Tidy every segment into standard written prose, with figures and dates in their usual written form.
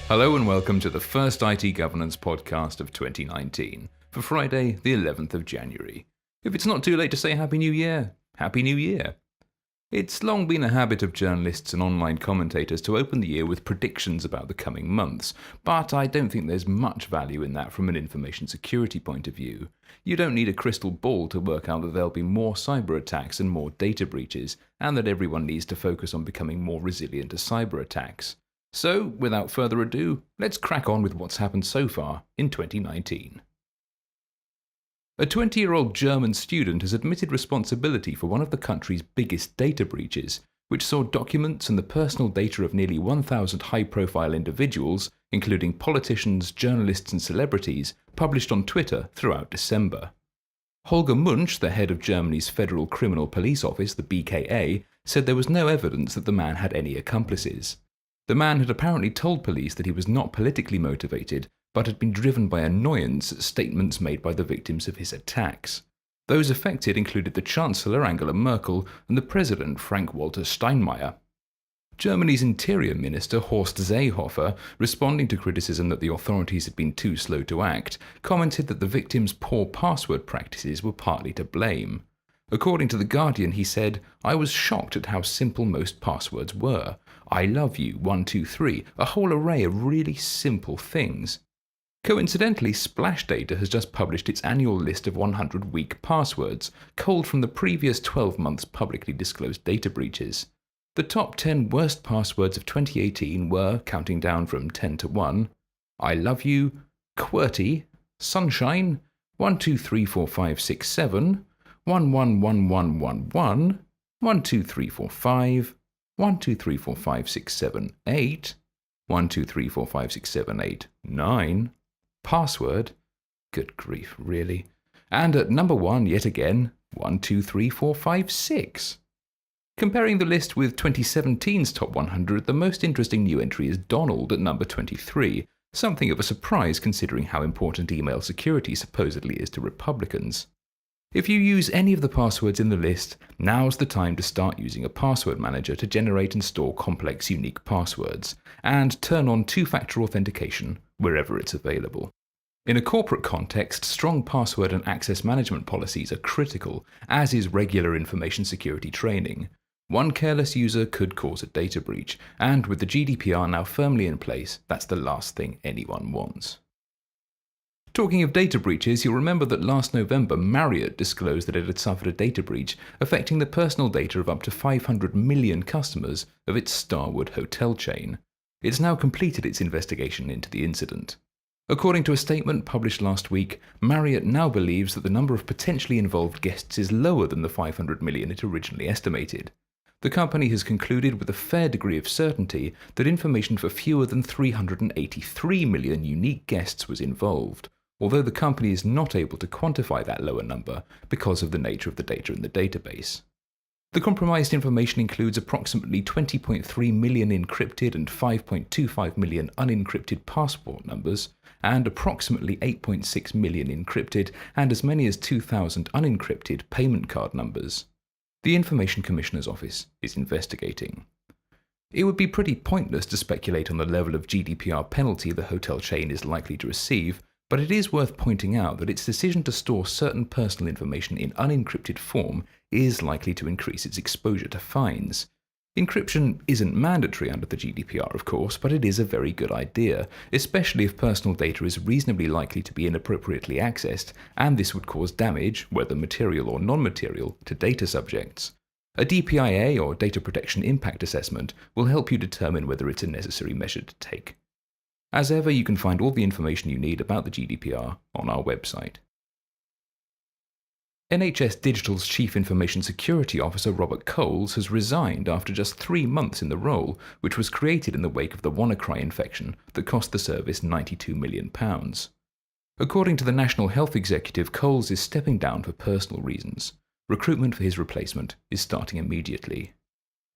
Hello and welcome to the first IT Governance podcast of 2019, for Friday, the 11th of January. If it's not too late to say Happy New Year, Happy New Year! It's long been a habit of journalists and online commentators to open the year with predictions about the coming months, but I don't think there's much value in that from an information security point of view. You don't need a crystal ball to work out that there'll be more cyber attacks and more data breaches, and that everyone needs to focus on becoming more resilient to cyber attacks. So, without further ado, let's crack on with what's happened so far in 2019. A 20-year-old German student has admitted responsibility for one of the country's biggest data breaches, which saw documents and the personal data of nearly 1,000 high-profile individuals, including politicians, journalists and celebrities, published on Twitter throughout December. Holger Munch, the head of Germany's Federal Criminal Police Office, the BKA, said there was no evidence that the man had any accomplices. The man had apparently told police that he was not politically motivated, but had been driven by annoyance at statements made by the victims of his attacks. Those affected included the Chancellor Angela Merkel and the President Frank-Walter Steinmeier. Germany's Interior Minister Horst Seehofer, responding to criticism that the authorities had been too slow to act, commented that the victims' poor password practices were partly to blame. According to The Guardian, he said, "I was shocked at how simple most passwords were. I love you, 123, a whole array of really simple things." Coincidentally, Splash Data has just published its annual list of 100 weak passwords, culled from the previous 12 months' publicly disclosed data breaches. The top 10 worst passwords of 2018 were, counting down from 10 to 1, I love you, QWERTY, Sunshine, 123456 111111, 123455, 12345678, 12345678 password, good grief, really, and at number 1 yet again, 123456. Comparing the list with 2017's top 100, the most interesting new entry is Donald at number 23, something of a surprise considering how important email security supposedly is to Republicans. If you use any of the passwords in the list, now's the time to start using a password manager to generate and store complex unique passwords, and turn on two-factor authentication wherever it's available. In a corporate context, strong password and access management policies are critical, as is regular information security training. One careless user could cause a data breach, and with the GDPR now firmly in place, that's the last thing anyone wants. Talking of data breaches, you'll remember that last November Marriott disclosed that it had suffered a data breach affecting the personal data of up to 500 million customers of its Starwood hotel chain. It's now completed its investigation into the incident. According to a statement published last week, Marriott now believes that the number of potentially involved guests is lower than the 500 million it originally estimated. The company has concluded with a fair degree of certainty that information for fewer than 383 million unique guests was involved, although the company is not able to quantify that lower number because of the nature of the data in the database. The compromised information includes approximately 20.3 million encrypted and 5.25 million unencrypted passport numbers, and approximately 8.6 million encrypted and as many as 2,000 unencrypted payment card numbers. The Information Commissioner's Office is investigating. It would be pretty pointless to speculate on the level of GDPR penalty the hotel chain is likely to receive, but it is worth pointing out that its decision to store certain personal information in unencrypted form is likely to increase its exposure to fines. Encryption isn't mandatory under the GDPR, of course, but it is a very good idea, especially if personal data is reasonably likely to be inappropriately accessed, and this would cause damage, whether material or non-material, to data subjects. A DPIA, or Data Protection Impact Assessment, will help you determine whether it's a necessary measure to take. As ever, you can find all the information you need about the GDPR on our website. NHS Digital's Chief Information Security Officer Robert Coles has resigned after just 3 months in the role, which was created in the wake of the WannaCry infection that cost the service £92 million. According to the National Health Executive, Coles is stepping down for personal reasons. Recruitment for his replacement is starting immediately.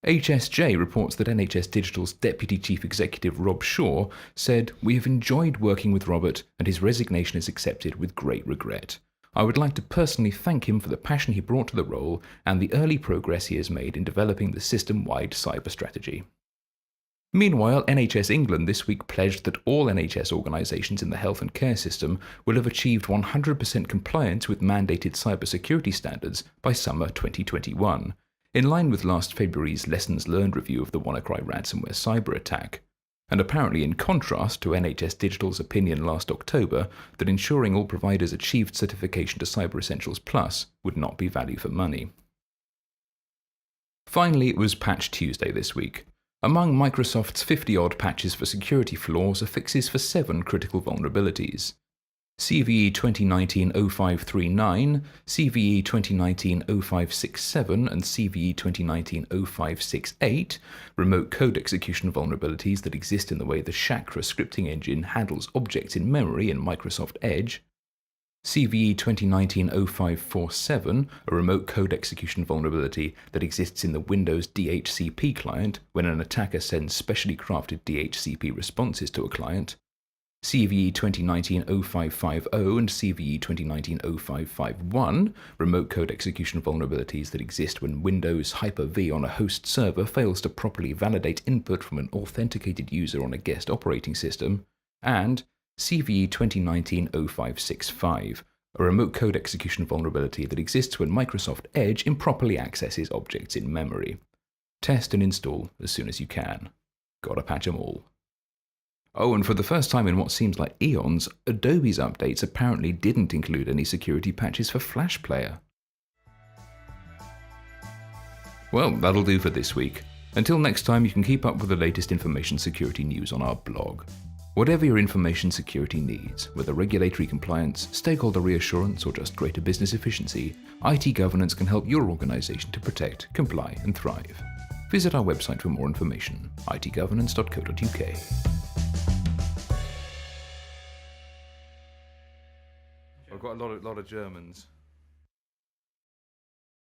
HSJ reports that NHS Digital's Deputy Chief Executive Rob Shaw said, "We have enjoyed working with Robert and his resignation is accepted with great regret. I would like to personally thank him for the passion he brought to the role and the early progress he has made in developing the system-wide cyber strategy." Meanwhile, NHS England this week pledged that all NHS organisations in the health and care system will have achieved 100% compliance with mandated cybersecurity standards by summer 2021, in line with last February's lessons learned review of the WannaCry ransomware cyber attack, and apparently in contrast to NHS Digital's opinion last October that ensuring all providers achieved certification to Cyber Essentials Plus would not be value for money. Finally, it was Patch Tuesday this week. Among Microsoft's 50-odd patches for security flaws are fixes for 7 critical vulnerabilities: CVE 2019-0539, CVE 2019-0567, and CVE 2019-0568, remote code execution vulnerabilities that exist in the way the Chakra scripting engine handles objects in memory in Microsoft Edge; CVE 2019-0547, a remote code execution vulnerability that exists in the Windows DHCP client when an attacker sends specially crafted DHCP responses to a client; CVE 2019-0550 and CVE 2019-0551, remote code execution vulnerabilities that exist when Windows Hyper-V on a host server fails to properly validate input from an authenticated user on a guest operating system; and CVE 2019-0565, a remote code execution vulnerability that exists when Microsoft Edge improperly accesses objects in memory. Test and install as soon as you can. Gotta patch 'em all. Oh, and for the first time in what seems like eons, Adobe's updates apparently didn't include any security patches for Flash Player. Well, that'll do for this week. Until next time, you can keep up with the latest information security news on our blog. Whatever your information security needs, whether regulatory compliance, stakeholder reassurance, or just greater business efficiency, IT governance can help your organization to protect, comply, and thrive. Visit our website for more information, itgovernance.co.uk. I've got a lot of Germans.